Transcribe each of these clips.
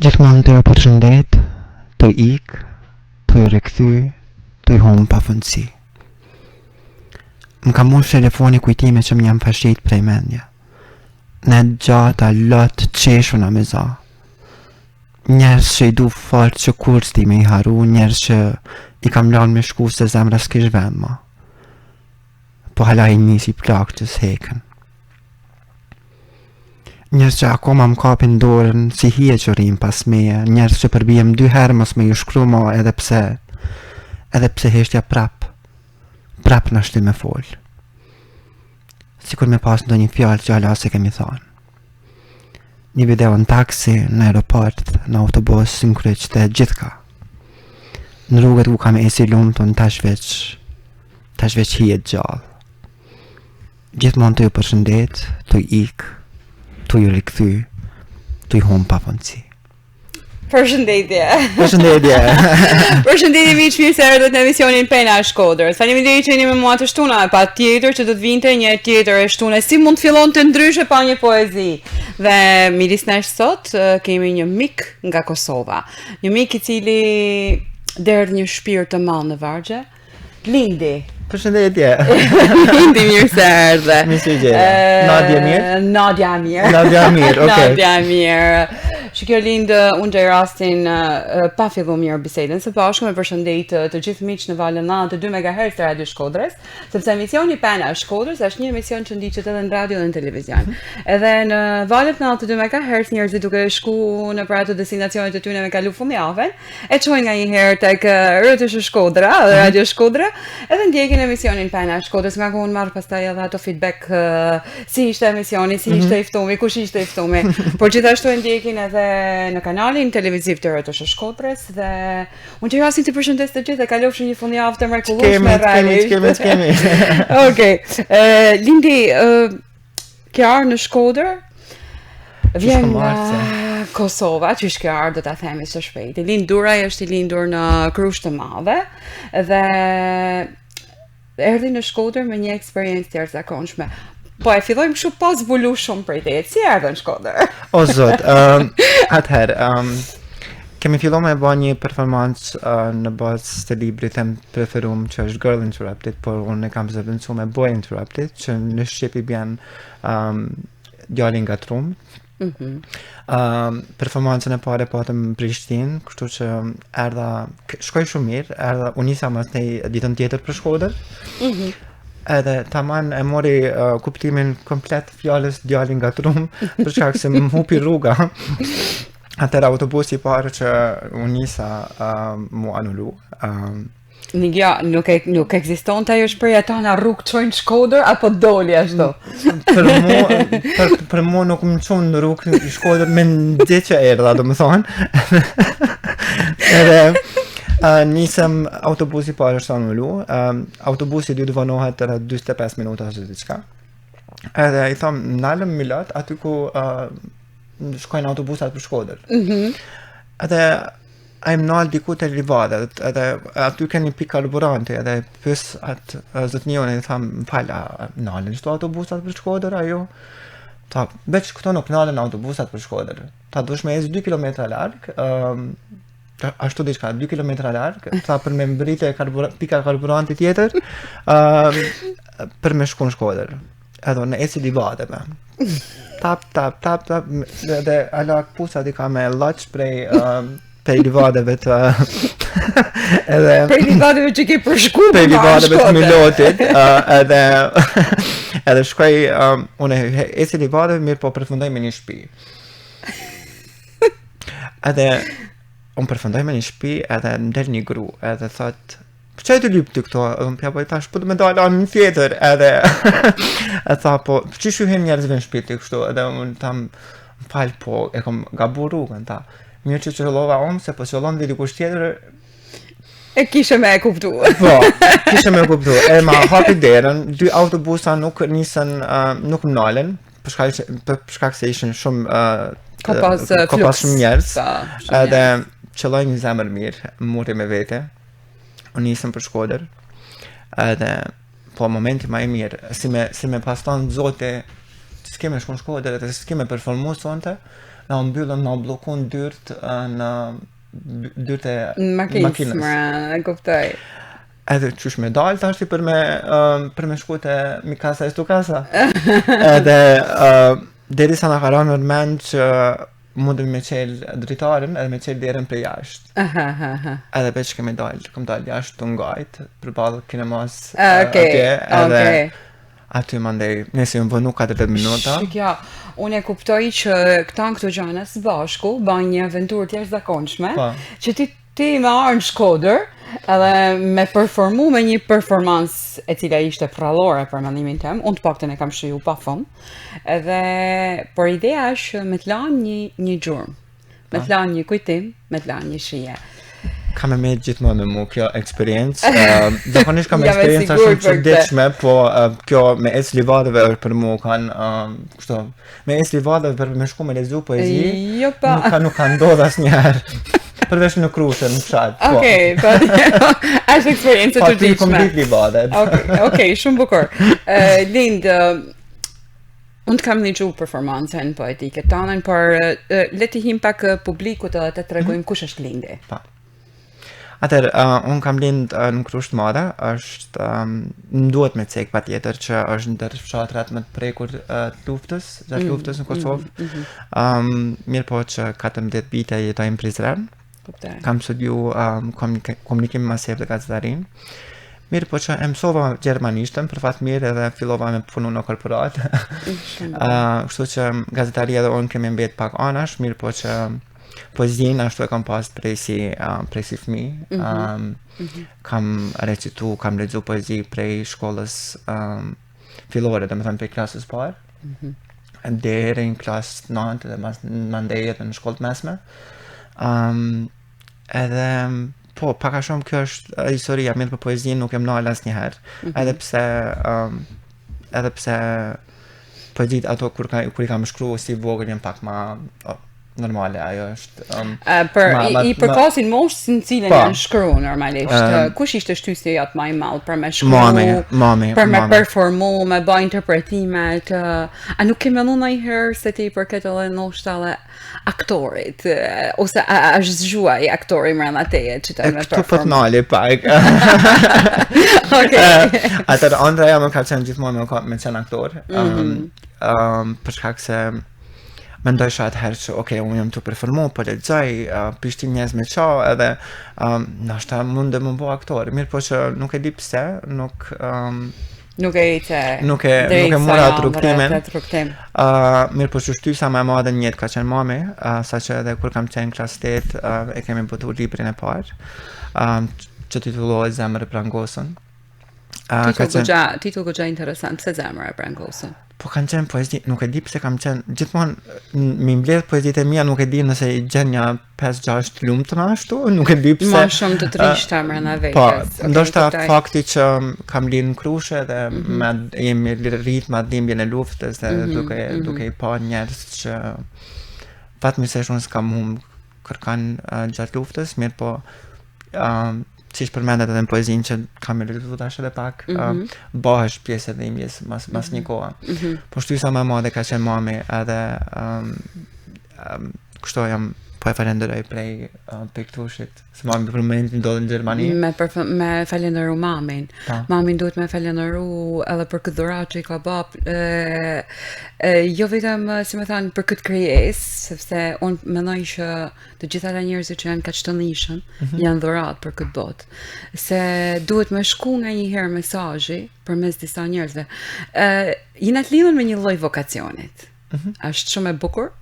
Gjithmonë të përshëndet, të ik, të rikthy, të hum pa fundësi. Më ka mush telefoni kujtime që më jam fashit prej mendja. Ne gjata lot qeshuna me za. Njerës që i du fort që kur s'ti me i haru, njerës që i kam lanë me shku se zemra s'kish vend ma. Po hala i nisi plak që s'heken. Njerës që akoma më kapin dorën si hije që rim pas meje, njerës që përbijem 2 herë mos me ju shkru ma edhe pse heshtja prap në shti me fol. Sikur me pas ndo një fjallë që hala se kemi thanë. Një video në taksi, në aeroport, në autobus, në kryqte, gjithka. Në rrugët ku kam esi lumë të në tash veç hijet gjallë. Gjithmonë të ju përshëndet, të ik, të ju rikthy, të ju hum pa fundësi. Përshëndetje. Përshëndetje miq, mirë se erdhët në emisionin Pena e Shkodrës. Faleminderit që jeni me mua të shtuna, patjetër që do të vinte një tjetër e shtunë. Si mund të fillonte ndryshe pa një poezi? Dhe midis nesh sot kemi një mik nga Kosova. Një mik I cili derdh një shpirt të madh në vargje. Lindi. Përshëndetje. Lindi, mirë se erdhe. Mirë se gjera. Nadia mirë? Nadia mirë, okay. Nadia mirë. Që kjo lindë, unë gjej rastin pa fillu mirë bisedën, së bashku me përshëndet të gjithë miq në valën 92 MHz të Radio Shkodrës, sepse emisioni Pena e Shkodrës është një emision që ndiqet edhe në radio dhe në televizion. Edhe në valët 92 MHz njerëzit duke shku në për ato destinacionet e tyre me kalu fundjavën, e çojnë nga një herë tek RTS Shkodra, Radio Shkodra, edhe ndjekin emisionin Pena e Shkodrës, nga ku unë marr pastaj edhe ato feedback si ishte emisioni, si ishte I ftumi, kush ishte I ftumi. Por gjithashtu e ndjekin edhe në kanalin televiziv të RTS Shkodrës dhe unë që rasin të përshëndes të gjithë e kalofshin një fundjavë të mrekullueshme realisht. Kemi. Okej. Lindi, kjo ardhë në Shkodër vjen nga Kosova, që kjo ardhë do ta themi së shpejti. Duraj është I lindur në Krusht të Madhe dhe erdhi në Shkodër me një eksperiencë të jashtëzakonshme. Po e fillojmë kështu pa zbulu shumë prej teje. Si erdhën në Shkodër? O zot, atëherë, kemi filluar me bë një performancë në bazë të librit tem preferuar që është Girl Interrupted, por unë e kam zëvendësuar me Boy Interrupted, që në shqip I bën djali ngatrum. Performancën e parë patëm në Prishtinë, kështu që shkoi shumë mirë, unë nisa mas një ditën tjetër për Shkodër. Edhe taman e mori kuptimin komplet fjalës djali ngatrum, për shkak se më hupi rruga. Atëra autobusi I parë që unë nisa mu anullu. Nuk ekzistonte ajo shprehja tana rrugë çojnë Shkodër apo doli ashtu. Për mua nuk më çon në rrugë në Shkodër me ndje që erdha, domethënë. Edhe nisëm autobusi parë është anullu, autobusi duhet vonohet rreth 45 minuta ose diçka. Edhe I tham nalëm Milat aty ku shkojnë autobusat për Shkodër. Edhe ai më nal diku te Livadet, edhe aty keni pikë karburanti, edhe pyes atë zotënjon I tham fala, nalen çdo autobusat për Shkodër ajo? Ta veç këto nuk nalen autobusat për Shkodër. Ta dush me ecë 2 kilometra larg, ashtu diçka 2 kilometra larg, sa për me mbrite pika karburanti tjetër, për me shku në Shkodër. Edhe në eci Livadeve. Tap, dhe ala pusa di ka me laç prej Livadeve të edhe prej Livadeve që ke përshku prej Livadeve të Milotit, edhe shkoj unë eci Livadeve mirë po përfundoj me një shtëpi. Edhe unë përfundoj me një shtëpi edhe më del një gru, edhe thot, që e të lypë të këto? Edhe më pja tash, po të me dalë anë një tjetër, edhe e tha, po, që shuhin njerëzve në shtëpi të kështu, edhe unë tham, më falë, po, e kom gabu rrugën, ta, mirë që qëllova unë, se po qëllon dhe dikush tjetër, e kishe me e kuptu. Po, kishe me e kuptu, e ma hapi derën, 2 autobusa nuk nisën, nuk nalen, për shkak se ishin shumë, ka pas shumë njerëz, edhe qëlloj një zemër mirë, muri me vete, unë nisëm për Shkodër, edhe po momenti ma I mirë, si me paston zote s'keme shku në shkollë dhe s'keme performu sonte, na mbyllëm, na bllokun dyrt në dyrt e makinës. E kuptoj. Edhe qysh me dalë tash për me shku te mi kasa e stu kasa. Edhe derisa na ka rënë në mend që mundem me qel dritarin edhe me qel derën për jashtë. Edhe veç kemi dalë, kam dalë jashtë të ngajt, përballë kinemas edhe aty mandej, nëse më vënu 40 minuta. Shikja, unë e kuptoj që këta në këto gjana së bashku bën një aventurë të jashtëzakonshme, që ti me arë në Shkodër, edhe me performu me një performance e cila ishte prallore për mendimin tem, unë të paktën e kam shiju pa fund, edhe por ideja është me të lanë një gjurmë, me të lanë një kujtim, me të lanë një shije. Kam e me gjithmonë me mu kjo eksperiencë, zakonisht kam eksperiencë shumë çuditshme, po kjo me ec livadëve për mu kanë kështu, me ec livadëve për me shku me lezu poezi, nuk ka ndodhur asnjëherë. Përveç në Krushe, në fshat. Okej, po është eksperiencë të çuditshme. Kom ditë livadet. Okej, shumë bukur. Lind, unë të kam një gjuhë performancën poetike tanën, por le të him pak publikut edhe të tregojmë kush është Lindi. Atëherë, unë kam lind në Krusht Madhe, është më duhet me cek patjetër që është ndër fshatrat më të prekur të luftës, gjatë luftës në Kosovë. Mirë po që 14 vite jetoj në Prizren. Kam studiu komunikim masiv dhe gazetarin. Mirë po që e mësova gjermanishtën, për fat mirë edhe fillova me punu në korporat. Kështu që gazetaria dhe unë kemi mbet pak anash, mirë po që poezin ashtu e kam pas prej si fmi. Kam recitu, kam lexu poezi prej shkollës fillore, dhe me thënë prej klasës parë. Deri në klasë 9 dhe mandej edhe në shkollë të mesme. Edhe po, pak a shumë kjo është historia, mirë për poezinë nuk e më nalë asnjëherë. Edhe pse poezit ato kur i kam shkruar si vogël janë pak ma normale, ajo është i përkasin moshës në cilën janë shkruar normalisht. Kush ishte shtysi atë më i madh për me shkruar? Mami. Për me performu, me bë interpretimet. A nuk ke menduar ndonjëherë se ti përket edhe ndoshta aktorit, ose a është zgjuaj aktori brenda teje që të me performu? Këtu po të nali pak. Atër, Andreja më ka qenë gjithmonë me qenë aktor. Për shkak se mendoj atëherë që unë jam të performu, po lexoj, pishtin njerëz me qa, edhe nashta mund dhe më bo aktor. Mirë po që nuk e di pse, nuk e mora atë rrugtimin. Mirë po që shtysa më e madhe në jetë ka qenë mami, sa që edhe kur kam qenë klasë 8, e kemi botu librin e parë, që titullohet Zemër e Brangosën. Titull goxha interesant, se Zemër e Brangosën. Po kanë qenë poezi, nuk e di pse kam qenë, gjithmonë mi mbledh poezitë e mia, nuk e di nëse i gjen një 5-6 lumtuna ashtu, nuk e di pse. Ma shumë të trishta mbrenda vetes. Po, ndoshta fakti që kam lind në Krushe dhe jemi rrit me dhimbjen e luftës dhe duke i pa njerëz që fatmirësisht unë s'kam humb kërkan gjatë luftës, mirë po siç përmendet edhe në poezinë që kam lexuar tash edhe pak, bëhesh pjesë e dhimbjes mas një kohe. Po shtysa më e madhe ka qenë mami, edhe kështu jam po e falenderoj prej piktushit, se mami për momentin ndodhet në Gjermani. Me falenderu mamin. Mamin duhet me falenderu edhe për këtë dhuratë që i ka bë, jo vetëm si më thënë për këtë krijesë, sepse unë mendoj që të gjitha ata njerëzit që janë kaq të nishëm janë dhuratë për këtë botë. Se duhet me shku nganjëherë mesazhi përmes disa njerëzve. Jena të lidhur me një lloj vokacionit. Është shumë e bukur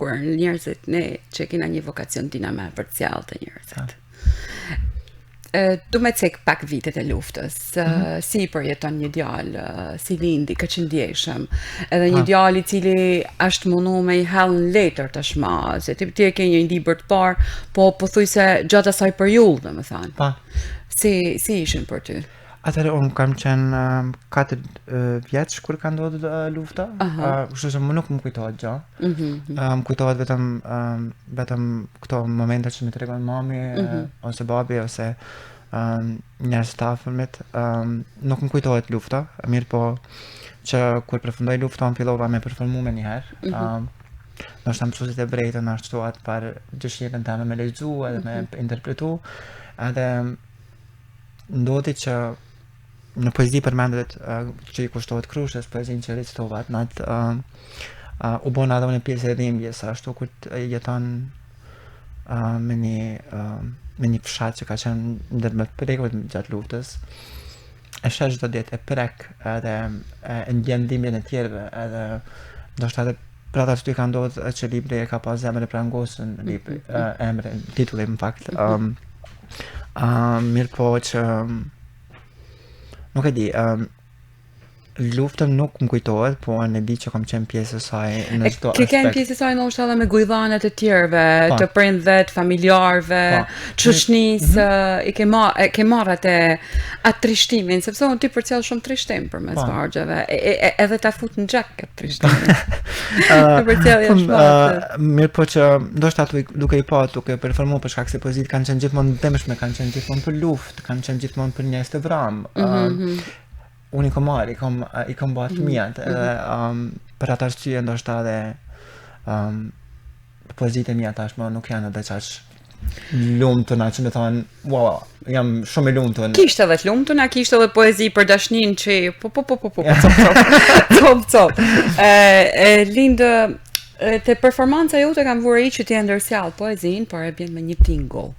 kur njerëzit ne që kena një vokacion tina me për të sjellë të njerëzit. Du me cek pak vitet e luftës, si përjeton një djalë, si Lindi, ka që ndjeshëm, edhe një djalë i cili është mundu me i hellë në letër tashmë, se ti e ke një libër të parë, po thuj se gjatë asaj periudhë, domethënë. Si ishin për ty? Atëherë unë kam qenë 4 vjeç kur ka ndodhur lufta, kështu që më nuk më kujtohet gjë. Më kujtohet vetëm këto momente që më tregon mami ose babi ose njerëz të afërmit, nuk më kujtohet lufta, mirë po që kur përfundoi lufta unë fillova me performu me njëherë. Ndoshta mësuesit e brejtë na shtuat për dëshirën tëme me lexu edhe me interpretu, edhe ndodhi që në poezi përmendet që i kushtohet Krushës, poezinë që recitova atë natë, u bona edhe një pjesë e dhimbjes, ashtu kur jeton me një fshat që ka qenë ndër me prekut gjatë luftës, e sheh çdo ditë, e prek edhe e ndjen dhimbjen e tjerëve, edhe ndoshta edhe për ata që ka ndodhur që libri e ka pas zemrën e prangosur në libri, emrin, titullin në fakt. Mirë po që nuk e di, luftën nuk më kujtohet, po në di që kam qenë pjesë e saj në çdo aspekt. Ke qenë pjesë e saj ndoshta edhe me gujdhanet e tjerëve, të prindve, të familjarëve, çoshnisë, ke marrë atë trishtimin, sepse unë ti përcjell shumë trishtim përmes vargjeve, edhe ta fut në xhak këtë trishtim. Të përcjell jashtë. Mirë po që ndoshta duke performuar për shkak se poezitë kanë qenë gjithmonë dëmshme, kanë qenë gjithmonë për luftë, kanë qenë gjithmonë për njerëz të vramë. Unë i kom marrë, i kom bërë fëmijat, edhe për atë arsye ndoshta edhe poezitë e mia tashmë nuk janë edhe qaq lumtuna që më thonë, wow, jam shumë i lumtur. Kishte edhe të lumtuna, kishte edhe poezi për dashnin që cop. Lindë, te performanca jote kam vurë që ti e ndërsjall poezin, por e bjen me një tingull.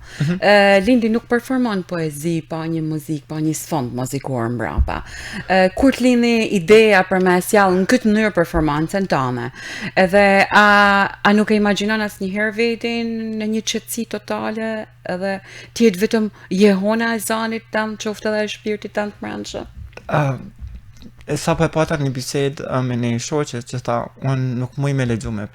Lindi nuk performon poezi pa një muzikë, pa një sfond muzikor mbrapa. Kur të lini ideja për me sjall në këtë mënyrë performancën tënde, edhe a nuk e imagjinon asnjëherë veten në një qetësi totale, edhe ti jetë vetëm jehona e zanit tënd, qoftë edhe e shpirtit tënd brendshëm? Sa po e pata një bisedë me një shoqe që tha, unë nuk muj me lexu me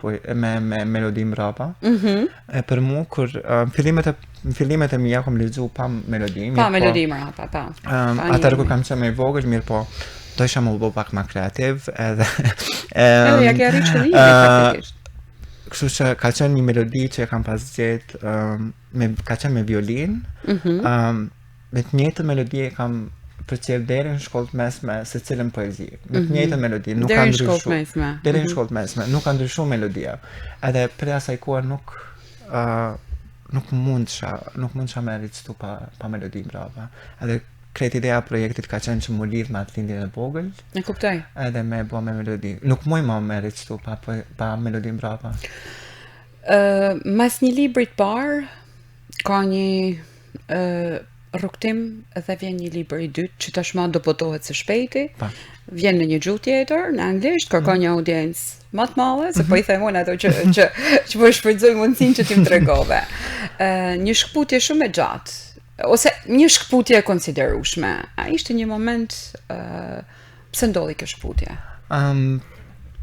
melodi mbrapa. E për mu, kur fillimet e mia kom lexu pa melodi. Pa melodi mbrapa, pa. Atëherë kur kam qenë më i vogël, mirë po, do isha më pak më kreativ, edhe ja ke arritur qëllimin faktikisht. Kështu që ka qenë një melodi që e kam pas gjetë, ka qenë me violinë, me të njëjtën melodi e kam përcjell deri në shkollë mesme se cilën poezi. Me të njëjtën melodi, nuk ka ndryshuar. Deri në shkollë mesme, nuk ka ndryshuar melodia. Edhe për asaj kohe nuk mundша me recititu pa melodi mbrapa. Edhe krejt ideja e projektit ka qenë që mu lidh me atë lindjen e vogël. E kuptoj. Edhe me bë me melodi. Nuk muj me recititu pa melodi mbrapa. Mas një libri të parë ka një rrugtim dhe vjen një libër i dytë që tashmë do botohet së shpejti. Vjen në një gjuhë tjetër, në anglisht, kërkon një audiencë më të madhe, se po i them unë ato që po shfrytëzoj mundësinë që ti më tregove. Një shkputje shumë e gjatë, ose një shkputje e konsiderueshme. A ishte një moment pse ndodhi kjo shkputje?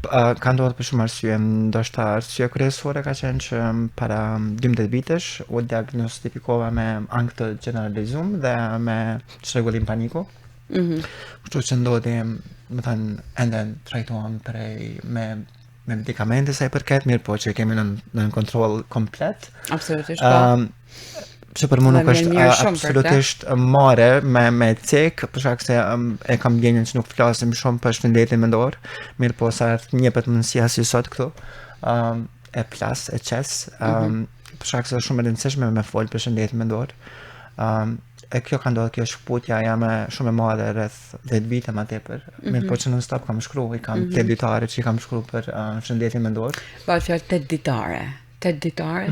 Ka ndodhur për shumë arsye, ndoshta arsye kryesore ka qenë që para 12 vitesh u diagnostikova me ankth të generalizuar dhe me çrregullim paniku. Kështu që ndodhi, më thënë, ende trajtohem me medikamente sa i përket, mirë po që kemi në kontroll komplet. Absolutisht po. Që për mu nuk është absolutisht mare me cek, për shkak se e kam ndjenjën që nuk flasim shumë për shëndetin mendor, mirë po sa njepet mundësia si sot këtu, e plas, e qes, për shkak se është shumë e rëndësishme me fol për shëndetin mendor. E kjo ka ndodhur, kjo shkputja jam shumë e madhe rreth 10 vite më tepër, mirë po që non stop kam shkruar, kam 8 ditare që kam shkruar për shëndetin mendor. Po fjalë 8 ditare. 8 ditare,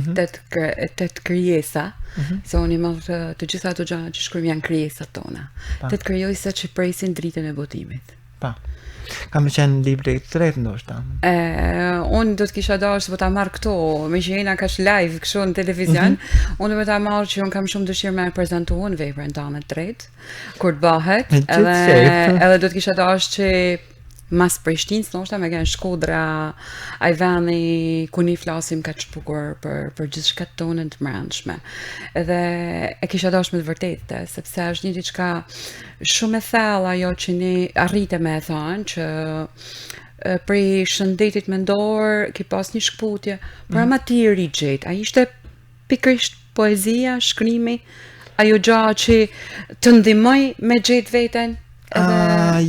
8 krijesa, se unë i marr të gjitha ato gjëra që shkruajmë janë krijesat tona. 8 krijesa që presin dritën e botimit. Pa. Kam qenë libri i tretë ndoshta. Unë do të kisha dashur ta marr këtu, me që jena kaq live kështu në televizion, unë do ta marr që unë kam shumë dëshirë me prezantuar veprën tonë të tretë, kur të bëhet, edhe do të kisha dashur që mas Prishtinës, ndoshta me kanë Shkodra, ai vani ku ne flasim kaq bukur për gjithçka tonë të mbrëmshme. Edhe e kisha dashur me të vërtetë, sepse është një diçka shumë e thellë ajo që ne arritëm me thënë që për shëndetit mendor ke pas një shkputje, por ama ti i rigjet. Ai ishte pikërisht poezia, shkrimi ajo gjë që të ndihmoj me gjetë veten?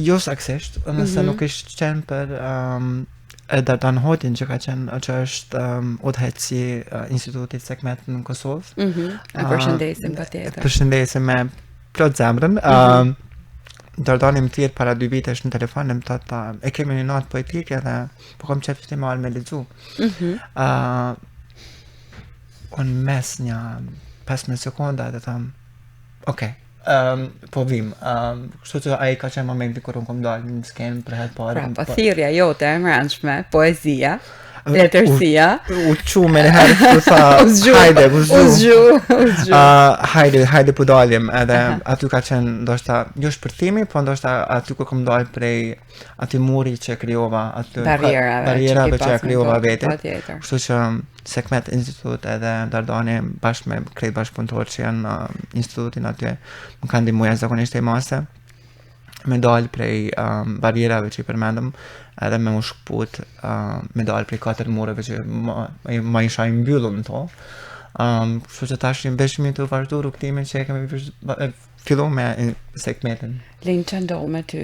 Jo saksisht, nëse nuk ishte qenë për Dardan Hodin që ka qenë, që është udhëheqësi Institutit Sekmet në Kosovë. E përshëndesim patjetër. Përshëndesim me plot zemrën. Dardani më thirr para 2 vitesh në telefon më thotë e kemi një natë poetike dhe po kam qejf të marr me lexu. Unë mes një 15 sekonda dhe tham, okay, po vim. Kështu që ai ka qenë momenti kur unë kom dalë në skenë për herë parë. Pra, thirrja jote e mbrëmshme, poezia, letërsia. U qume në herë të tha, hajde, hajde po dalim, edhe aty ka qenë, ndoshta, jo shpërthimi, po ndoshta aty ku kom dalë prej aty muri që krijova, aty barierave që krijova vete. Kështu që Sekmet Institut edhe Dardani bashkë me krejt bashkëpunëtorë që janë në institutin aty më kanë ndihmuar zakonisht e mase me dalë prej barierave që i përmendëm edhe me u shkput me dalë prej 4 mureve që ma isha i mbyllur në to. Kështu që tash mbeshemi të vazhdu rrugtimin që kemi fillu me Sekmetin. Lin që ndohë me ty,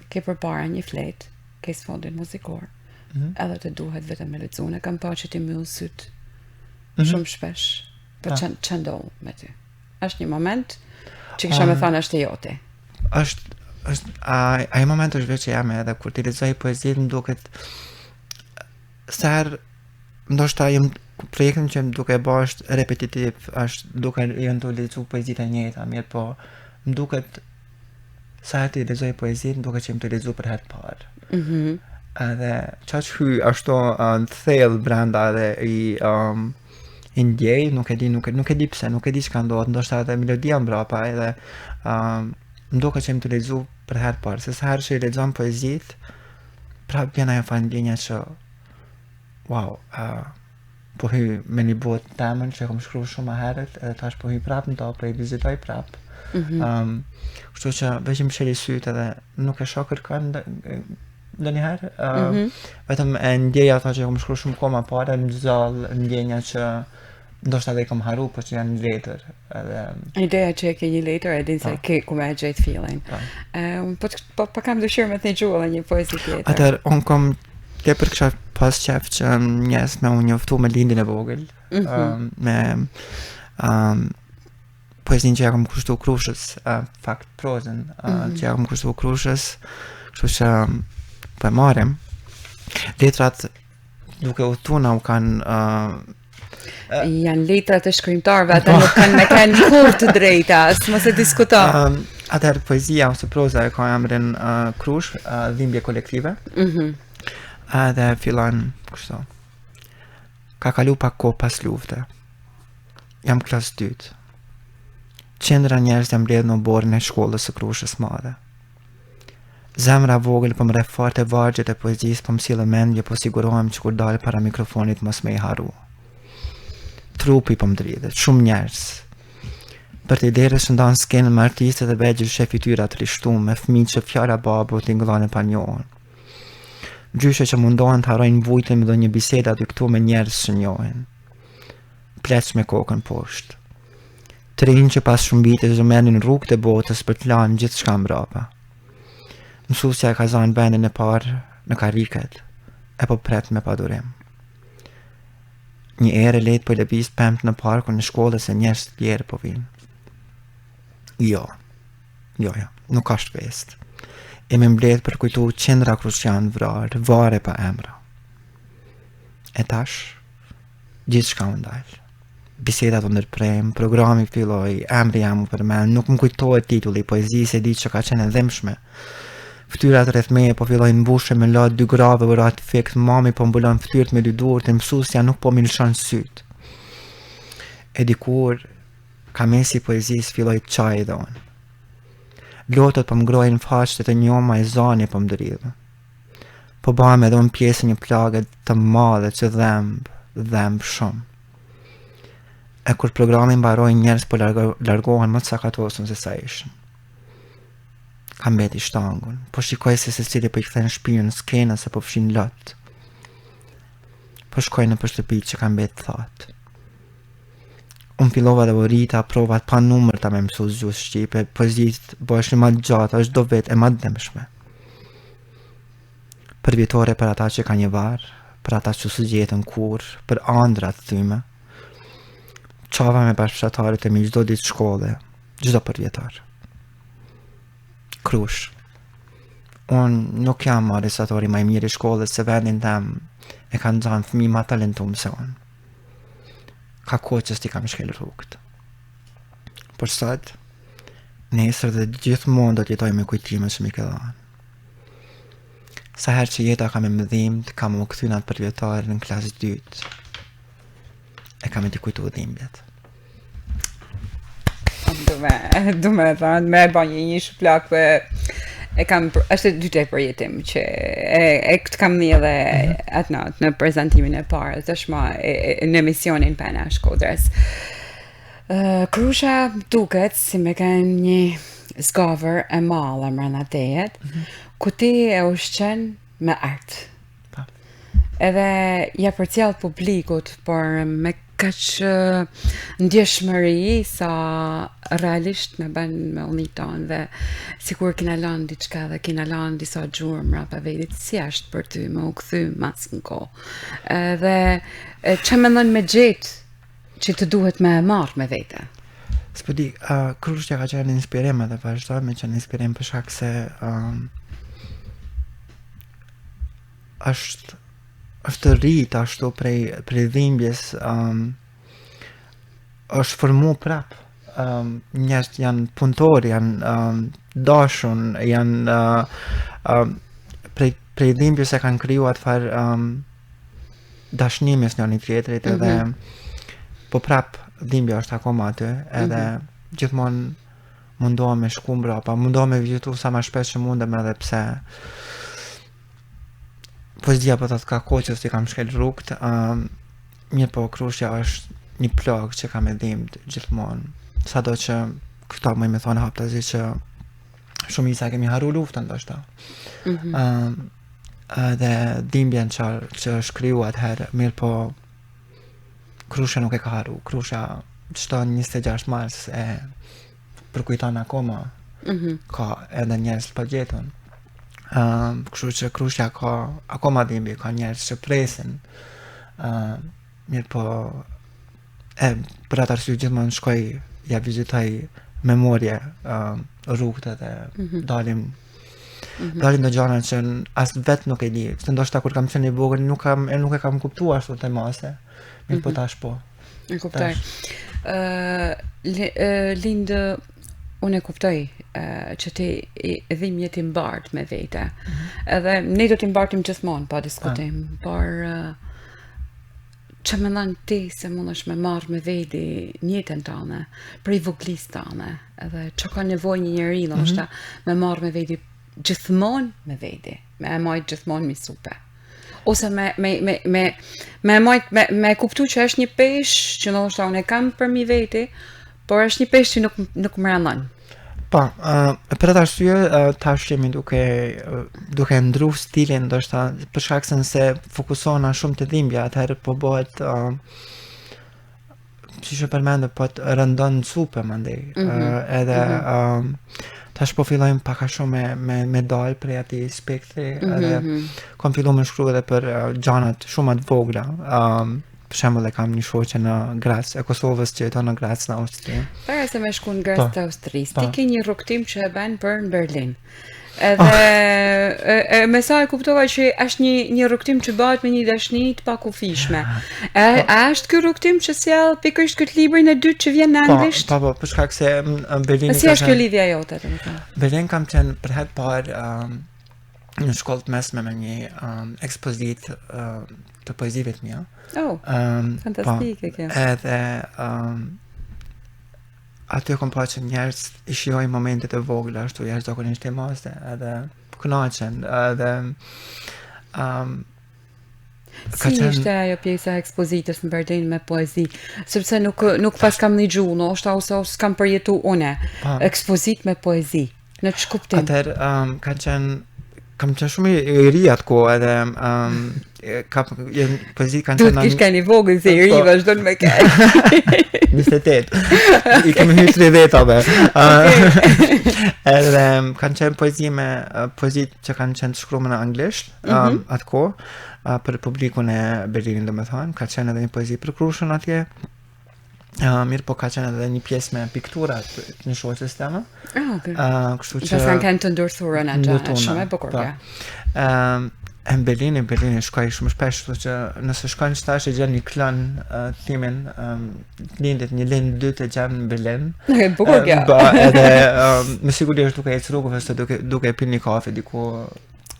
ke përpara një fletë, ke sfondin muzikor, edhe të duhet vetëm me lexuar, e kam pa që ti mbyll syt shumë shpesh, po që ndohë me ty? Është një moment që kisha me thënë është e jote. Ai moment është veç e jam edhe kur ti lexoj poezitë më duket ndoshta projektin që më duke bërë është repetitiv, është duke jënë të lexuar poezitë e njëjta, mirë po më duket sa ti lexoj poezitë, më duket që më të lexuar për herë të parë. Edhe çaq hy ashtu në thellë brenda edhe i ndjej, nuk e di pse, nuk e di çka ndodhet, ndoshta edhe melodia mbrapa edhe më duket që më të lexuar për herë të parë, se sa herë që i lexon poezitë, prapë vjen ajo ndjenja që wow, po hy me një botë temën që kom shkruar shumë herët, edhe tash po hy prapë në to, po i vizitoj prapë. Kështu që veç më sheli syt edhe nuk e shoh kërkon ndonjëherë, vetëm e ndjej ato që kom shkruar shumë kohë më parë, në zall ndjenja që ndoshta edhe i kam haru, po që janë letër. Ideja që e ke një letër, e din se ke ku me gjetë fillin. Po kam dëshirë me të një gjuhë dhe një poezi tjetër. Atër, unë kom tepër kisha pas qef që njes me unë njoftu me lindin e vogël, me poezin që ja kom kushtu Krushës, fakt prozën, që ja kom kushtu Krushës, kështu që po e marrim. Letrat duke u thuna u kanë janë letrat e shkrimtarëve, ata nuk kanë me kanë kur të drejta, mos e diskuto. Atëherë poezia ose proza e ka emrin Krush, dhimbje kolektive. Edhe fillon kështu. Ka kalu pak kohë pas lufte. Jam klas 2. Qendra njerëz jam mbledhur në borën e shkollës së Krushës madhe. Zemra vogël po më rref fort e vargjet e poezisë, po më sjellë mendje, po sigurohem që kur dalë para mikrofonit mos me i haru. Trupi po më dridhet, shumë njerëz. Për të derës që ndanë skenën me artistët e vegjë shef fytyra të rishtuar me fëmijë që fjala babu tingëllon e panjohën. Gjyshe që mundohen të harrojnë vujtën me ndonjë biseda aty këtu me njerëz që njohin. Pleq me kokën poshtë. Të rinj që pas shumë vite zëmenin rrugët e botës për të lanë gjithçka mbrapa. Mësusja ka zanë vendin e parë në kariket, e po pret me padurim. Një erë lehtë po lëviz pemt në parkun në shkollës e njerëz të tjerë po vinë. Jo, nuk ka shtvest. E me mbledh për kujtu qendra Krushan vrarë, vare pa emra. E tash, gjithçka u ndal. Bisedat u ndërprem, programi filloi, emri jam u përmend, nuk më kujtohet titulli, poezisë e di që ka qenë e dhimbshme. Ftyrat rreth meje po fillojnë mbushe me lot 2 grave urat fikt, mami po mbulon ftyrt me 2 durë, mësusja nuk po më lëshon syt. E dikur kamesi poezisë filloi të çaj dhe unë. Lotët po më ngrojnë faqe të njoma e zani po më dridhë. Po bëhem edhe unë pjesë një plagë të madhe që dhemb shumë. E kur programi mbaroi njerëz po largohen më të sakatosur se sa ishin. Kam mbeti shtangun, po shikoj se secili po i kthen shpinën në skenën se po fshin lot. Po shkoj në shtëpi që kam mbet thatë. unë fillova dhe rita provat pa numër ta me mësu gjuhë shqipe, poezit bëshë ma gjatë, është do vetë e ma dëmshme. Për vjetore për ata që ka një varë, për ata që së gjetën kur, për andrat thyme. Qava me bashkëshatarit e mi gjdo ditë shkolle, gjdo për vjetar. Krush. Unë nuk jam arisatori ma i mirë i shkollës se vendin tem e kanë gjanë fëmi ma talentum se unë. Ka koqës ti kam shkel rrugët. Por sot, nesër dhe gjithmonë do t'jetoj me kujtime që mi ke dhanë. Sa herë që jeta kam e më dhimbët, kam më këthynat për vjetarë në klasë 2. E kam e t'i kujtu dhimbjet. Du me thënë, me banje një shplak e kam, është dyte për jetim që e këtë kam një dhe atë natë në prezentimin e parë, të shma në emisionin Pena Shkodrës. Krusha duket si me kanë një zgavër e malë mrena tejet, ku ti e ushqen me artë. Edhe ja për cjallë publikut, por me kaq ndjeshmëri sa realisht me bën me ullniton dhe sikur kina lanë diçka dhe kina lanë disa gjurmëra pa vetit si është për ty me u kthy mas në kohë. Dhe që mendon me gjetë që të duhet me marrë me vete? S'po di, Krushja ka qenë inspirim edhe vazhdoj me qenë inspirim për shkak se është rrit ashtu prej dhimbjes, është formu prap. Njerëzit janë punëtori, janë dashun, janë prej dhimbjes e kanë kriju atë farë dashnimis njëri tjetrit edhe po prap dhimbja është akoma aty edhe gjithmonë mundohem me shku mbrapa, mundohem me vizitu sa ma shpesh që mundem edhe pse poezia po të ka koqës që kam shkel rrugët, mirë po Krushja është një plagë që kam e dhimbët gjithmonë. Sado që këto më me thonë haptazi që shumica kemi haru luftën ndoshta. Dhe dhimbjen që është kriju atëherë, mirë po Krushja nuk e ka haru. Krushja çdo 26 mars e përkujton akoma, ka edhe njerëz pa gjetën. Kështu që Krushja ka akoma dhimbi, ka njerëz që presin. Mirë po për atë arsye gjithmonë shkoj ja vizitoj memorje rrugët edhe dalim do gjana që as vet nuk e di, se ndoshta kur kam qenë i vogël nuk e kam kuptuar ashtu te mase. Mirë po tash po. E kuptoj. Lindë, unë e kuptoj që ti dhimbje ti mbart me vete. Edhe ne do t'i mbartim gjithmonë pa diskutim, por që mendon ti se mundesh me marrë me veti njëtën tënde, prej voglis tënde, edhe që ka nevojë një njeri ndoshta me marrë me veti gjithmonë me veti, me e majt gjithmonë mi supe. Ose me kuptu që është një peshë që ndoshta unë e kam për mi veti, por është një peshë që nuk më rëndon. Po, për atë arsye tash jemi duke ndru stilin ndoshta për shkak se fokusona shumë te dhimbja, atëherë po bëhet siç e përmendë po të rëndon supe mandej. Edhe tash po fillojmë pak a shumë me dal prej atij spektri, edhe kam filluar me shkruaj edhe për gjanat shumë të vogla. Për shembull e kam një shoqe në Graz e Kosovës që jeton në Graz në Austri. Para se me shku në Graz të Austrisë, ti ke një rrugtim që e bën për në Berlin. Edhe me sa e kuptova që është një rrugtim që bëhet me një dashni të pakufishme. A është ky rrugtim që sjell pikërisht këtë librin e dytë që vjen në anglisht? Po, për shkak se në Berlin. Si është kjo lidhja jote, domethënë? Berlin kam qenë për herë parë në shkollë të mesme me një ekspozitë të poezive të mia. Fantastike kjo. Edhe aty kom pa që njerëz i shijojnë momentet e vogla ashtu jashtëzakonisht të mos edhe kënaqen edhe si ishte ajo pjesa e ekspozitës në Berlin me poezi, sepse nuk pas kam dëgjuar, ndoshta ose s'kam përjetu une. Ekspozit me poezi. Në ç'kuptim? Atëherë ka qenë kam qenë shumë i ri atko edhe poezi kanë Duhet kish keni vogël se i ri vazhdon me kaq. 28. I kemi hyrë 30-ave. Edhe kanë qenë poezi që kanë qenë të shkruar në anglisht atko për publikun e Berlinit, domethënë, ka qenë edhe një poezi për Krushën atje. Mirë po ka qenë edhe një pjesë me piktura të një shoqës teme. Kështu që kanë kanë të ndërthurën atë, shumë e bukur kjo. Në Berlin shkoj shumë shpesh, kështu që nëse shkojnë qëtash e gjenë një klan timin, lindit një lind 2 të gjenë në Berlin. E bukur kjo. Edhe me siguri është duke ecë rrugëve, se duke pi një kafe diku.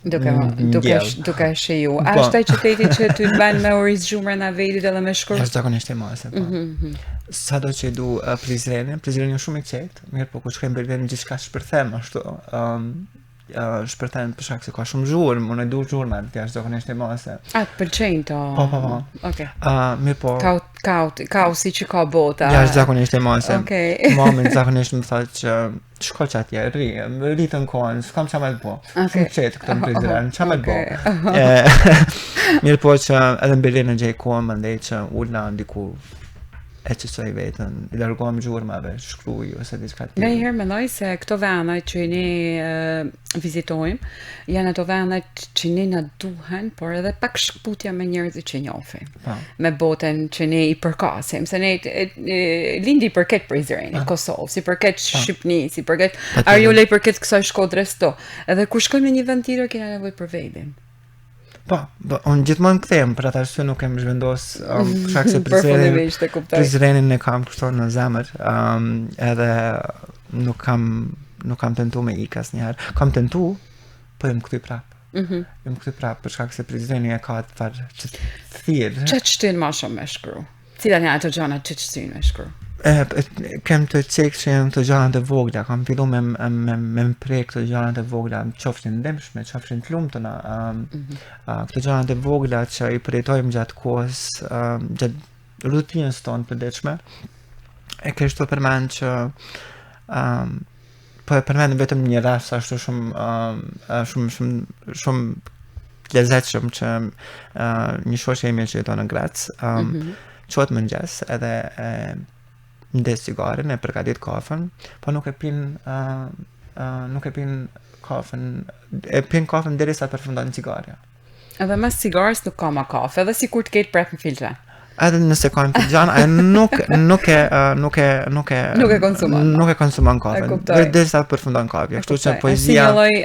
Duke shiju. A është ai qyteti që ty të bën me oriz gjumrën e vetit edhe me shkurt? Është zakonisht e mase, po. Sado që du Prizrenin është shumë i qetë, mirë po ku shkoj në Berlin gjithçka shpërthem ashtu. Shpërthen për shkak se ka shumë zhurmë, unë e du zhurmë, ti është zakonisht e mase. A të pëlqejnë to? Po. Okej. Mirë po. Kaosi që ka bota. Ja është zakonisht e mase. Okej. Mamin zakonisht më thotë që shko që atje, rritën kohën, s'kam qa me të bo. Shumë qetë këtë në Prizren, qa me të bo. Mirë po që edhe në Berlin në gjej kohën, më ndej që ullna ndiku e qësoj vetën, i largohem gjurmave, shkruj, ose diçka tjetër. Nga njëherë mendoj se këto vendet që ne vizitojmë, janë ato vendet që ne na duhen, por edhe pak shkputja me njerëzit që njohim. Me botën që ne i përkasim, se ne lindi përket Prizrenit, Kosovës, si përket Shqipënisë, si përket Arjolej, përket kësaj Shkodrës to. Edhe kur shkojmë në një vend tjetër kena nevojë për veten. Po, unë gjithmonë kthehem, për atë arsye nuk kem zhvendos për shkak se Prizrenin e kam kështu në zemër, edhe nuk kam tentu me ik asnjëherë. Kam tentu, po jam kthy prap. Jam kthy prap për shkak se Prizreni e ka atë farë që thirr. Çfarë shtyn më shumë me shkru? Cilat janë ato gjëra që shtyn me shkru? Kem të cekë që janë të gjanat e vogla, kam fillu me prek të gjanat e vogla, qofshin ndemshme, qofshin të lumtuna, këto gjanat e vogla që i përjetojmë gjatë kohës, gjatë rutinës tonë përditshme, e kështu përmend që po e përmend vetëm një rast ashtu shumë lezetshëm që një shoqe ime që jeton në Graz, qohet mëngjes edhe ndes cigaren, e përgatit kafen, po nuk e pin kafen, e pin kafen derisa përfundon cigaria. Edhe mas cigares nuk ka ma kafe, edhe sikur të ketë prep në filxhan. Edhe nëse ka në filxhan, ajo nuk e konsumon kafen. Derisa përfundon kafja, kështu që poezia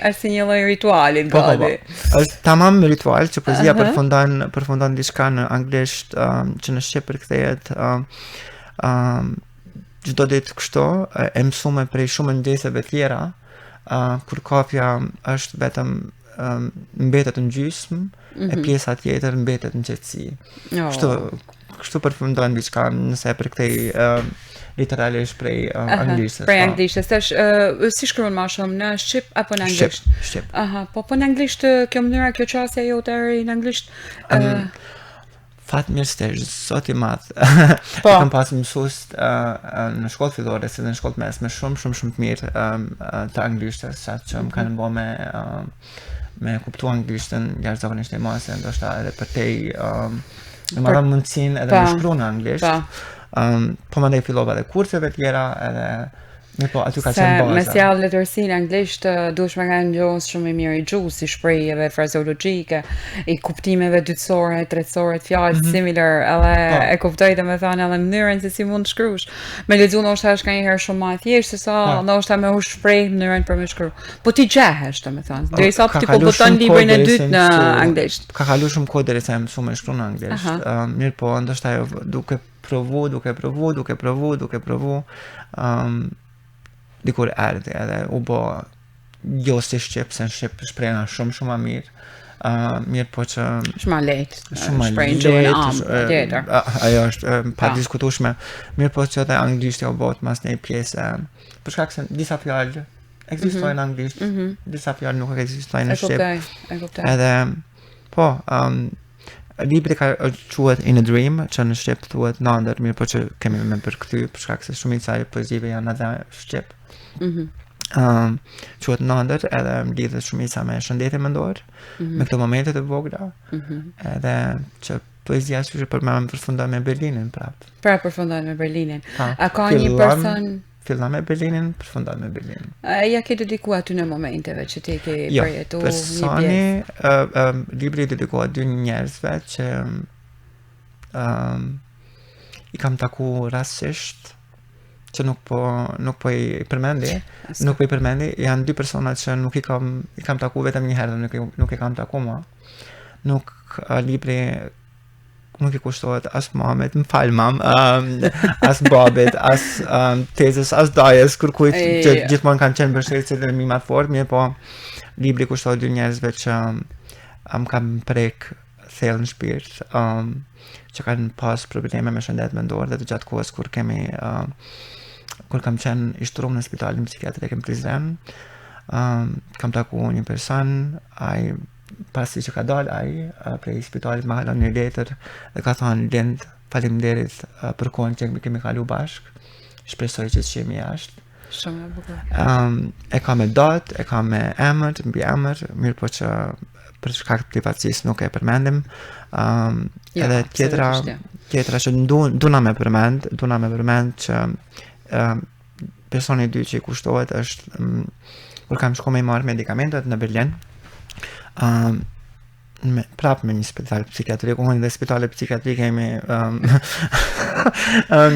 është një lloj rituali gati. Është tamam ritual që poezia përfundon diçka në anglisht që në shqip përkthehet çdo ditë kështu, e mësuar prej shumë ndjeseve tjera, kur kafja është vetëm mbetet në gjysmë, e pjesa tjetër mbetet në qetësi. Kështu përfundon diçka nëse e përkthej literalisht prej anglishtës. Prej anglishtës, si shkruan më shumë në shqip apo në anglisht? Shqip. Po në anglisht kjo mënyra, kjo qasja jote në anglisht? Fat mirë stesh, sot i madh. Kam pas mësues në shkollë fillore, si në shkollë mesme, shumë të mirë të anglishtës, që më kanë bërë me kuptu anglishtën jashtëzakonisht e mase, ndoshta edhe për te më marrë mundësinë edhe me shkru në anglisht. Po mandej fillova edhe kurseve tjera, edhe po aty ka qenë baza. Me sjell letërsinë anglisht duhesh me kanë gjuhës shumë i mirë i gjuhës, si shprehjeve frazeologjike, i kuptimeve dytësore, tretësore të fjalë similar, edhe e kuptoj domethënë edhe mënyrën se si mund të shkruash. Me lexu ndoshta është kanjëherë shumë më e thjeshtë se sa ndoshta me u shpreh mënyrën për me shkruar. Po ti gjehesh domethënë, derisa ti po boton librin e dytë në anglisht. Ka kalu shumë kohë derisa më mësoj me shkruar në anglisht. Mirë po, ndoshta duke provu, dikur erdhi edhe u bë jo si shqip, se në shqip shprehna shumë më mirë. Mirë po që shumë lehtë. Ajo është pa diskutueshme. Mirë po që edhe anglishtja u bë mas një pjesë, për shkak se disa fjalë ekzistojnë në anglisht, disa fjalë nuk ekzistojnë në shqip. E kuptoj. Edhe po, libri ka quhet In a Dream, që në shqip thuhet në ëndër, mirë po që kemi me përkthy, për shkak se shumica e poezive janë edhe shqip. quhet Nander, edhe më lidhet shumica me shëndetje mendor, me këto momentet e vogla, edhe që poezia që për me përfundon me Berlinin prap. Pra përfundon me Berlinin. A ka një person... Fillon me Berlinin, përfundon me Berlinin. Ja ke dedikuar aty në momenteve që ti ke Jo, përjetu një personi, libri dedikohet dy njerëzve që i kam taku rastësisht, që nuk po i përmendi, janë dy persona që nuk i kam taku vetëm një herë, nuk i kam taku ma. Libri nuk i kushtohet as mamet, më falë mam, as babit, as tezës, as dajes, kërkujt që gjithmonë kanë qenë bështetësi dhe mi ma fort, mirë po libri kushtohet dy njerëzve që më kam prek thellë në shpirt, që kanë pas probleme me shëndet mendor dhe të gjatë kohës kur kam qenë i shtruar në spitalin psikiatrik në Prizren, kam taku një person, ai pasi që ka dalë ai prej spitalit ma halon një letër dhe ka thonë Lind, faleminderit për kohën që kemi kalu bashk, shpresoj që të qemi jashtë. Shumë e bukur. E ka me datë, e ka me emër, mbi emër, mirë po që për shkak të privatësisë nuk e përmendim. Edhe tjetra që duna me përmend që personi dy që i kushtohet është kur kam shku me i marrë medikamentet në Berlin, prap me një spital psikiatrik, unë dhe spitalet psikiatrike jemi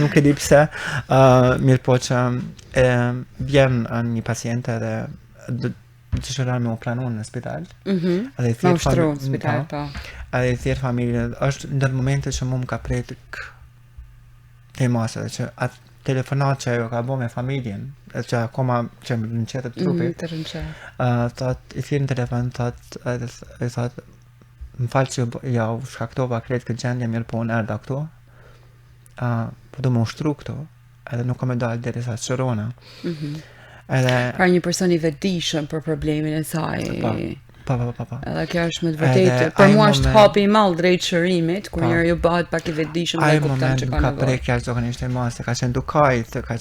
nuk e di pse, mirë po që vjen një paciente dhe dëshiron me u planu në spital. Me ushtru në spital, po. Edhe i thjerë familjen, është ndër momente që mu më ka pretik të masë, që atë telefonat që ajo ka bo me familjen, që akoma që më rënqetë të trupit, i thirë në telefon, thot, më falë që ja u shkaktova kretë këtë gjendje, mirë po unë erda këtu, po du më ushtru këtu, edhe nuk kam e dalë deri sa të shërona. Pra një person i vetëdijshëm për problemin e saj. Pa. Edhe kjo është me të vërtetë. Për mua është hapi i madh drejt shërimit, kur njëri ju bëhet pak i vetëdijshëm dhe kupton që ka nevojë. Ka prekja zakonisht e madhe, ka qenë dukajt, ka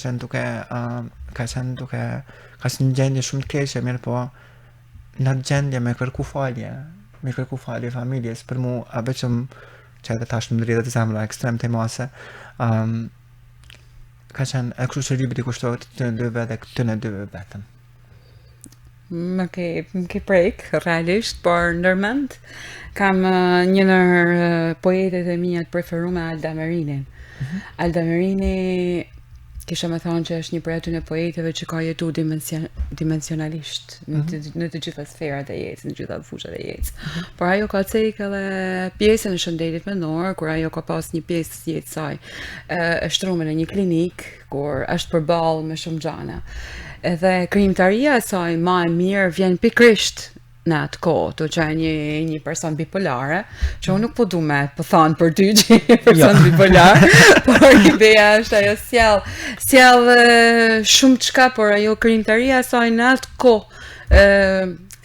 qenë në gjendje shumë të keqe, mirë po në atë gjendje me kërku falje familjes, për mu vetëm që edhe tash më dridhet zemra ekstrem të madhe. Ka qenë e kështu që libri kushtohet të në dyve dhe të në dyve vetëm. Më ke prek, realisht, por ndërmend, kam një nër poetet e mia të preferume Alda Merinin. Alda Merini, kisha me thonë që është një prej atyre poeteve që ka jetu dimensionalisht në të gjitha sferat e jetës, në të gjitha fushat e jetës. Por ajo ka cek edhe pjesën e shëndetit mendor, kur ajo ka pas një pjesë të jetës saj e shtruar në një klinik, kur është përballë me shumë gjana. Edhe krijimtaria e saj ma e mirë vjen pikrisht në atë kohë, të që e një person bipolare, që unë nuk po du me po thanë për ty që një person bipolar, por ideja është ajo sjell shumë qka, por ajo krijimtaria e saj në atë kohë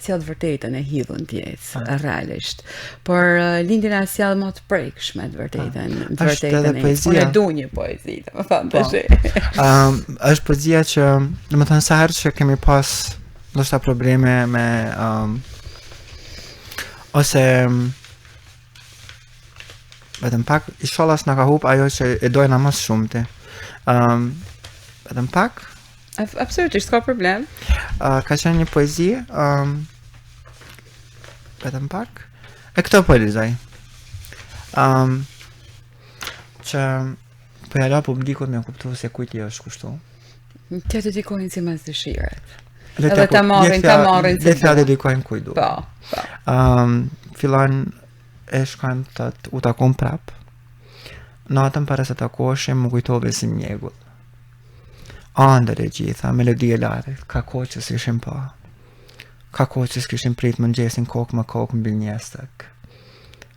sjell të vërtetën e hidhën tjetë, realisht. Por lindin e sjell më të prekshme të vërtetën e jetës. Unë e du një poezi, të më thanë të shi. Është poezia që, dhe më thënë sa herë që kemi pas ndoshta probleme me ose vetëm pak inshallah s'na ka hup ajo që e dojna më shumëti. Vetëm pak absolutisht, s'ka problem. Ka qenë një poezi vetëm pak e këto po lexoj. Që po ja la publikut me kuptu se kujt i është kushtu. T'ja dedikojnë si mas dëshiret. Edhe ta marrin si t'ja dedikojnë kujt du. Po. Fillon e shkojmë thot u takon prap. Natën para se takoshim më kujtove si mjegull. Andër e gjitha, melodi e lartë, ka kohë që s'ishim pa. Ka kohë që s'kishim prit më ngjesin kokë më kokë mbi njestëk.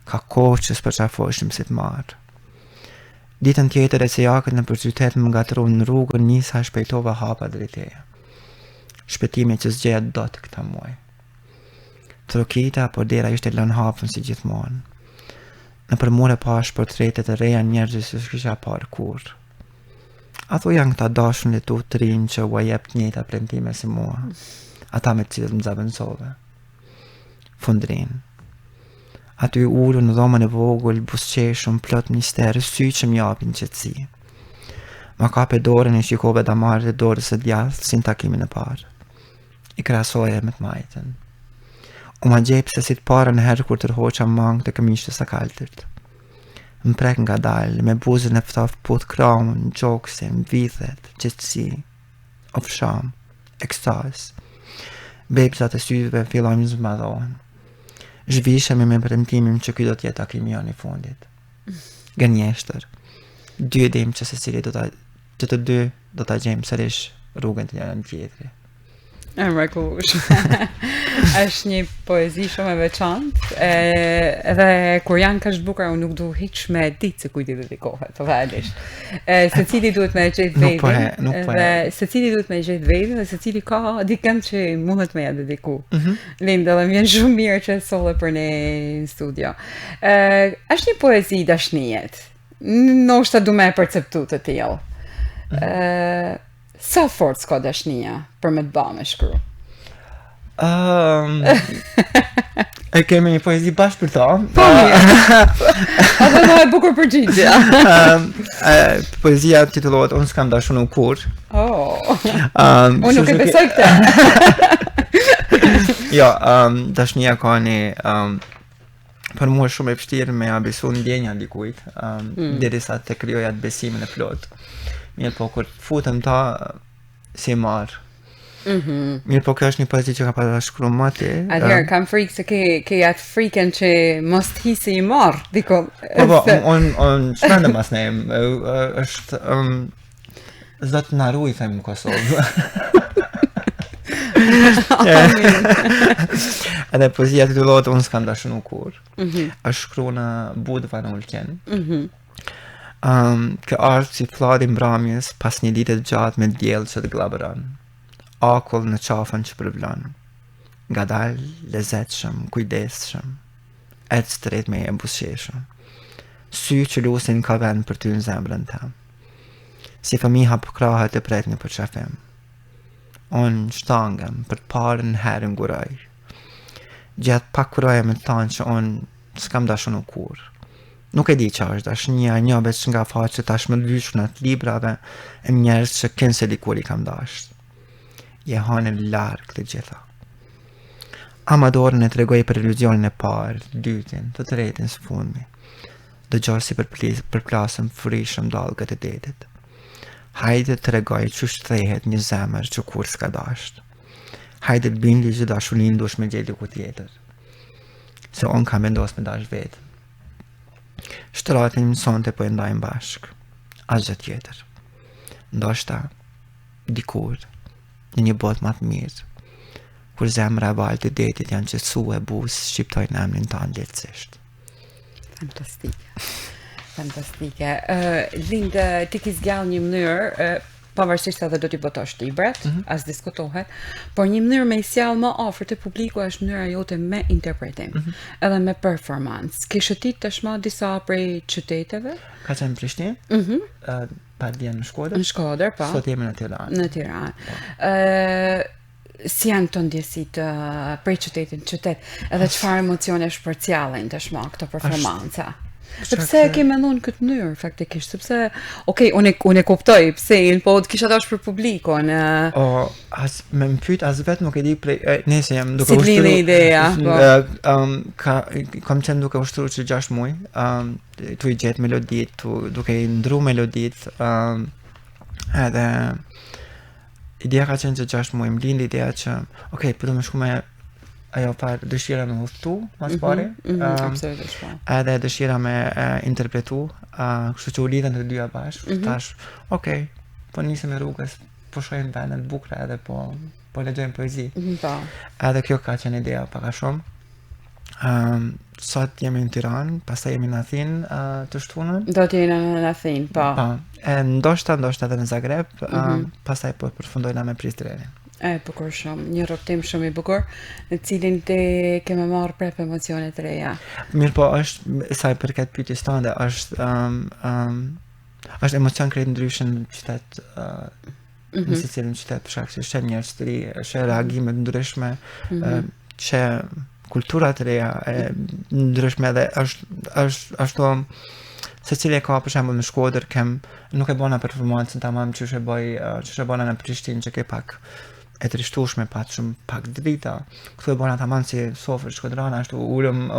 Ka kohë që s'përqafoshim si t'marë. Ditën tjetër e se jakët në për qytet më ngatru në rrugën njësa shpejtova hapa drejteja. Shpetimi që zgjeja dot këta muaj. Trokita, por dera ishte lënë hapën si gjithmonë. Në për mure pash portretet e reja njerëzve që s'kisha parë kur. Ato janë këta dashun e tu të rinë që u jep të njëjta premtime si mua. Ata me të cilët më zavendësove. Fundrin. Aty ullu në dhomën e vogël, buzëqeshëm, plot mister, sy që më japin qetësi. Ma kape dorën e shikove damarët e dorës së djathtë si në takimin e parë. I krahasoja me të majtën. U ma gjep se si të parën herë kur tërhoqa mangë të këmishës së kaltërt. Më prek nga dalë, me buzën e ftaf put kraun, gjoksin, vithet, qetësi, ofsham, ekstaz. Bebzat e syve fillojnë zmadhohen. Zhvishemi me premtimin që ky do t'jetë takimi jonë i fundit. Gënjeshtër. Dy dim që që të dy do ta gjejmë sërish rrugën të njëri tjetrit. E mrekullush. Është një poezi shumë e veçantë, edhe kur janë kaq të bukura unë nuk du hiç me ditë se kujt i dedikohet, realisht. Secili duhet me gjetë vedin, dhe secili duhet me gjetë vedin, dhe secili ka dikën që mundet me ja dediku. Linda, dhe më vjen shumë mirë që solle për ne në studio. Është një poezi dashnijet. Ndoshta du me e perceptu të tillë. Sa fort s'ka dashnia për me të ba me shkru? E kemi një poezi bashkë për ta. Po mirë. Atë në e bukur përgjigje. Poezia titullohet Unë s'kam dashur nuk kur. Unë nuk e besoj këtë. Jo, dashnia ka një për mua shumë e vështirë me ja besu ndjenja dikujt, derisa të krijoja atë besimin e plot. Mirë po, kur futem ta, si marë. Mirë po, kjo është një poezi që ka para shkru më ti. Atëherë, kam frikë se ke atë frikën që mos t'hisi i marë, diko. Po, unë shmendë mas ne, është, zëtë në arru i them në Kosovë. Edhe poezia titullohet Unë s'kam dashur nuk kur. Është shkru në Budva në Ulqen. Kë ardhë si fladi mbrëmjes pas një dite të gjatë me diell që të glabëron. Akull në qafën që përvlon. Ngadal, lezetshëm, kujdesshëm. Ecë drejt me e buzëqeshëm. Sy që lusin ka vend për ty në zemrën tëm. Si fëmija për krahët e pret një për qafim. Unë shtangëm për të parën herë nguroj. Gjatë pak kuroja me të thanë që unë s'kam dashur nuk kur. Nuk e di që është dashnia, një veç nga faqe tash më lyshunat librave e njerëz që kënë se dikur i kam dasht. Je hanë larg të gjitha. Amadorën e tregoj për iluzionin e parë, dytin, të tretin së fundmi. Dëgjoj si përplasëm frishëm dallgët e detit. Hajde të regoj që shthehet një zemër që kur s'ka dasht. Hajde të bindi që dashurin dush me gjeti ku tjetër. Se unë kam vendos me dash vetë. Shtratin mëson të po e ndajmë bashk. As gjë tjetër. Ndoshta, dikur, në një botë matë mirë, kur zemra e valë të detit janë qetësu e busë, shqiptojnë emrin tanë lehtësisht. Fantastike. Lindë, ti ki zgjallë një mënyrë, pavarësisht edhe do t'i botosh libret, as diskutohet, por një mënyrë me i sjallë më afër të publiku është mënyra jote me interpretim, edhe me performance. Ke shëtit tashmë disa prej qyteteve? Ka qenë në Prishtinë? Pa dje në Shkodër? Në Shkodër, po. Sot jemi në Tiranë. Në Tiranë. Si janë të ndjesit prej qytet, edhe çfarë emocione shpërcjallin tashmë këto performanca? Sepse ke menduar në këtë mënyrë faktikisht, sepse unë e kuptoj pse, po të kisha dash për publikun. Me më pyet as vetë nuk e di prej nëse jam duke ushtruar. Si lidhe ideja, po. Kam qenë duke ushtruar që 6 muaj, tu i gjet melodit, duke i ndru melodit, edhe ideja ka qenë që 6 muaj më lindi ideja që po do më shku me ajo farë dëshira me udhëtu, mas pari, edhe dëshira me interpretu, kështu që u lidhen të dyja bashkë, tash, po nisem e rrugës, po shojnë vendet bukra edhe po lexojmë poezi. Edhe kjo ka qenë ideja paka shumë. Sot jemi në Tiranë, pastaj jemi në Athinë të shtunën. Do t'jena në Athinë, po. Ndoshta edhe në Zagreb, pastaj po përfundojna me Prishtinë. Bukur shumë, një rrotim shumë i bukur, në cilin te keme marrë prep emocione të reja. Mirë po, është, sa i përket pyetjes tënde, është është emocion krejt ndryshëm në qytet, në secilin qytet, për shkak se sheh njerëz të ri, sheh reagime të ndryshme, sheh kultura të reja e ndryshme dhe është ashtu secili ka për shembull në Shkodër nuk e bona performancën tamam çush e bona në Prishtinë që ke pak e trishtueshme pak drita. Këtu e bona tamam si sofër shkodrana, ashtu ulëm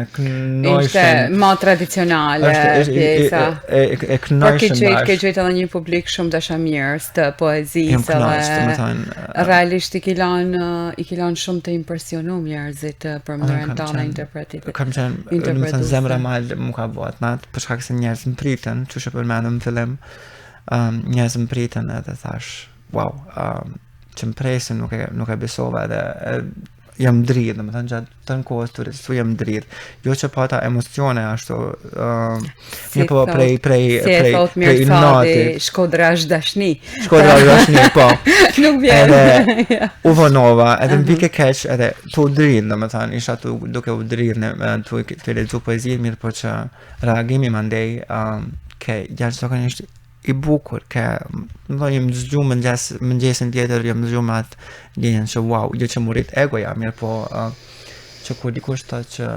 e kënaqshëm. Ishte ma tradicionale pjesa. E kënaqshëm. Ke gjetë edhe një publik shumë dashamirës të poezisë dhe realisht i kilan shumë të impresionuar njerëzit për mënyrën tonë interpretative. Kam qenë zemra mal më ka bot natë për shkak se njerëz më pritën, çush e përmendëm në fillim. Njerëz më pritën edhe thash, wow, që më presin nuk e besova dhe jam dridh, dhe më thënë gjatë të në kohës të rësu jam dridh. Jo që pata emocione ashtu, një po prej natit. Shkodra është dashni. Shkodra është dashni, po. Nuk vjen. Edhe u vonova, edhe më bike keq, edhe të u dridh, dhe më thënë, isha duke u dridh të lexu poezi, mirë po që reagimi mandej, ke gjatë që kanë ishte i bukur, jam zgju mëngjesin tjetër, jam zgju me atë ndjenjen që wow, jo që murit egoja, mirë po që kur dikush thot që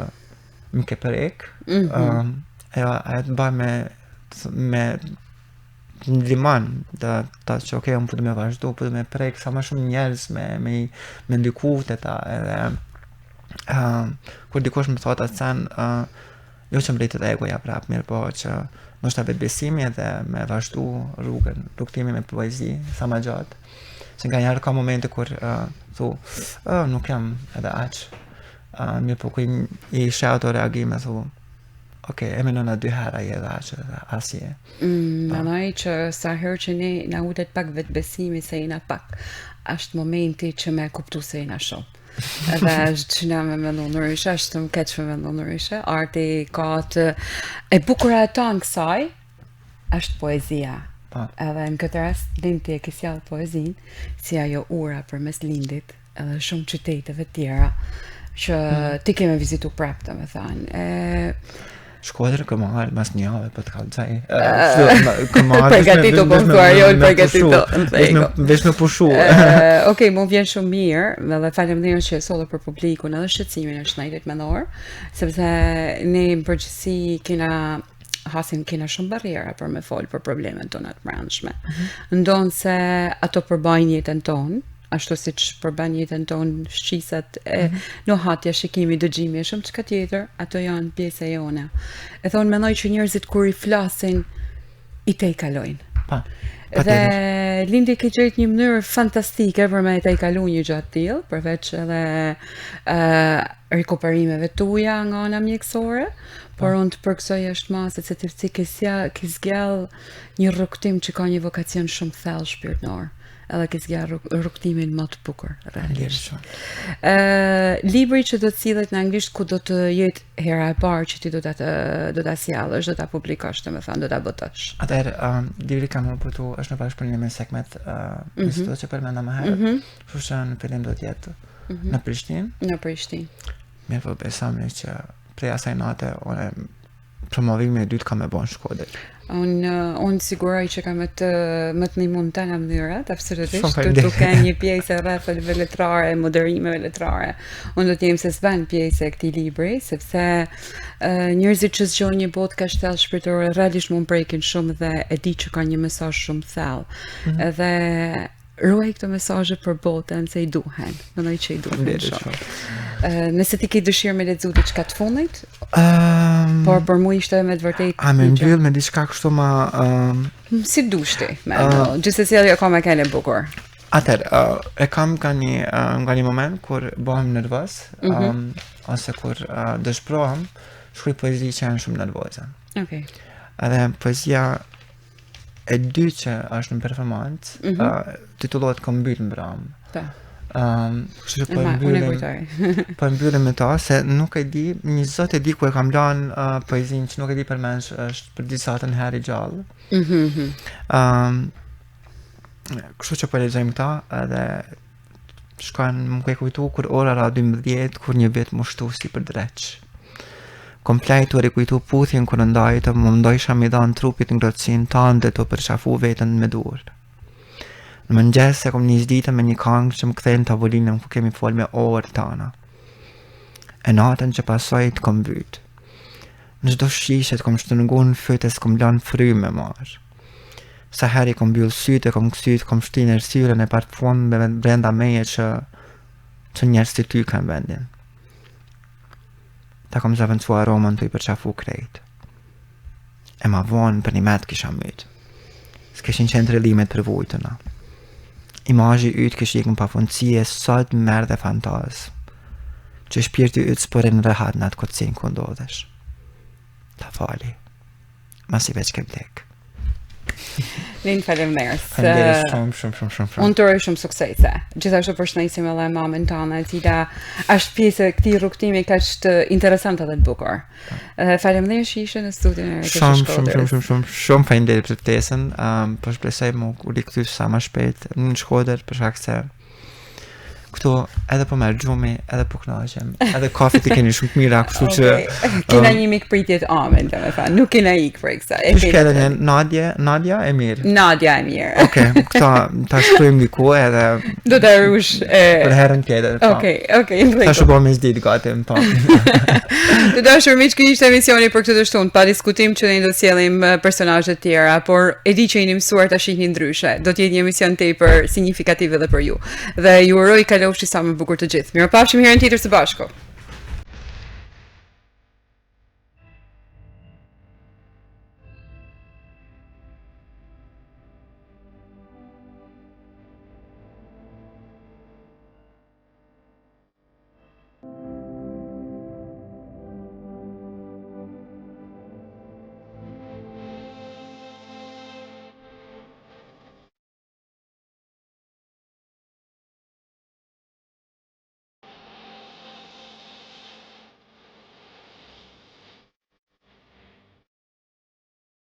më ke prek, ajo të bëj me ndihman, da që okay, unë po të me vazhdu, po të me prek sa më shumë njerëz me ndiku te ta, edhe kur dikush më thot atë sen, jo që më rritet egoja prap, mirë po që nështë ta vetbesimi edhe me vazhdu rrugtimi me poezi sa më gjatë. Se nga njerë ka momente kur nuk jam edhe aq. Mirë po ku i sheh ato reagime, thu, ok, e menona 2 hera i edhe aq, edhe asje. Menoj që sa herë që ne na udet pak vetbesimi se jena pak, është momenti që me kuptu se jena shumë. Edhe është që na me mendu në ryshe, është më keq me mendu në ryshe. Arti ka të e bukura e ta në kësaj, është poezia. Edhe në këtë rast, lindi e kisjall poezin, si ajo ura për mes lindit, edhe shumë qyteteve tjera, që ti keme vizitu prap, të me thanë. Shkodër këmarë mas një javë për të kalëzaj. Përgatitu kontuar, jo përgatitu. Vesh me pushu. Okej, mu vjen shumë mirë, dhe faleminderit që e solle për publikun edhe shqetësimin e shnajtit menor, sepse ne në përgjithësi kena shumë barriera për me folë për problemet tona të brendshme. Ndonë se ato përbajnë jetën tonë, ashtu si që përban jetën tonë shqisat në hatja, shikimi, dëgjimi, shumë çka tjetër, ato janë pjesë e jone. E thonë menoj që njerëzit kur i flasin, i te i kalojnë. Dhe lindi ke gjetë një mënyrë fantastike për me te i kalu një gjatë tillë, përveç edhe rikuperimeve tuja nga ana mjekësore, por unë të përksoj është ma se ti ke zgjell një rrugtim që ka një vokacion shumë thellë shpirtëror. Edhe ke zgjarë rrugtimin më të bukur, realisht. Libri që do të sillet në anglisht, ku do të jetë hera e parë që ti do ta sjallësh, do ta publikosh, do ta botosh. Atëherë, libri kam raportu është në bashkëpunim me Sekmet, institut që përmenda më herët, kështu që në fillim do të jetë në Prishtinë. Në Prishtinë. Mirë po besojmë që prej asaj nate promovimi i dytë ka me bon Shkodër. Unë siguroj që ka më të një mund të nga mënyrat, absolutisht, të duke një pjesë e rrethave letrare, moderimeve letrare. Unë do t'jem se s'ban pjesë e këtij libri, sepse njerëzit që zgjohen një botë ka thellë shpirtërore, realisht mund prekin shumë dhe e di që ka një mesazh shumë thellë. Edhe ruaj këto mesazhe për botën se i duhen. Mendoj që i duhen shumë. Nëse ti ke dëshirë me lexu diçka të fundit, por për mua ishte me të vërtetë. A më mbyll me diçka kështu më si dushti, gjithsesi ajo ka më kanë bukur. Atëherë, e kam nga një moment kur bëhem nervoz, ose kur dëshpërohem, shkruaj poezi që janë shumë nervoze. Okej. Edhe poezia e dy që është në performancë, titullohet Këmbyll mbram. Kështu që po mbyllim me ta, se nuk e di, një zot e di ku e kam lanë poezinë që nuk e di përmensh është për disa të herë i gjallë. Kështu që po lexojmë këta, edhe shkojnë më ke kujtu kur ora ra 12, kur një vit më shtu si për dreq. Komplet u rikujtu puthjen kur ndajtë, më ndojsha mi dhanë trupit ngrohtësinë tënde të përshafu veten me dur. Në mëngjes e kom një ditë me një këngë që më kthejnë tavolinën ku kemi fol me orë tana. E natën që pasoj të kom vyt. Në çdo shishe të kom shtëngun fytës kom lanë frymë me marë. Sa heri kom byllë sytë, kom kësyt, kom shtinë ersyren e parfum me brenda meje që njerës të ty kanë vendin. Ta kom zavëncu aromën të i përqafu krejt. E ma vonë për një metë kisha mytë. S'keshin qenë trellimet për vujtëna. Imazhi ytë kish ikën pa fundësie sot merë dhe fantaz. Që shpirti ytë s'pore në rehat në atë kotësin ku ndodhesh. Ta fali. Mas i veç ke vdek. Lind faleminderit. Shumë. Unë të uroj shumë suksese. Gjithashtu përshëndesim edhe mamën tënde, e cila është pjesë e këtij rrugtimi kaq të interesante dhe të bukur. Faleminderit që ishe në studion e Shkodrës. Shumë faleminderit për ftesën. Po shpresoj më u rikthy sa më shpejt në Shkodër për shkak se këtu edhe po merr gjumi, edhe po kënaqem, edhe kafet i keni shumë të mira, kështu që kena një mik pritjet amen, domethënë, nuk kena ik për kësaj. Kush ka edhe Nadia e mirë. Nadia e mirë. Okej, këta ta shkruajmë diku edhe do ta rush për herën tjetër. Okej, tash u bëm ditë gati, po. Të dashur miq, ky ishte emisioni për këtë të shtunë, pa diskutim që ne do të sjellim personazhe të tjera, por e di që jeni mësuar ta shihni ndryshe. Do të jetë një emision tepër signifikativ edhe për ju. Dhe ju uroj kalofshi sa më bukur të gjithë. Mirupafshim herën tjetër së bashku.